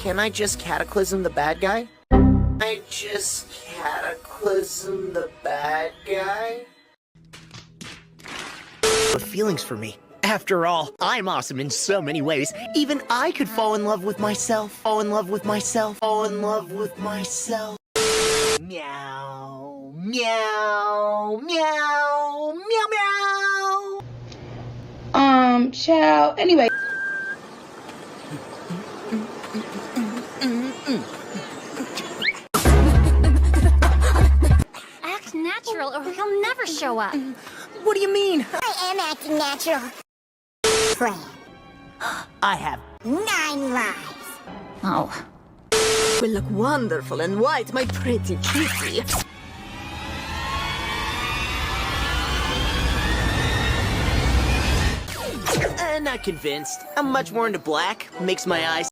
Can I just cataclysm the bad guy? I just cataclysm the bad guy? With feelings for me. After all, I'm awesome in so many ways. Even I could fall in love with myself. Fall in love with myself. Fall in love with myself. Meow. Meow. Meow. Meow meow. Ciao. Anyway. Act natural or he'll never show up. What do you mean? I am acting natural. Plan. I have 9 lives. Oh. Will look wonderful in white, my pretty kitty. not convinced. I'm much more into black. Makes my eyes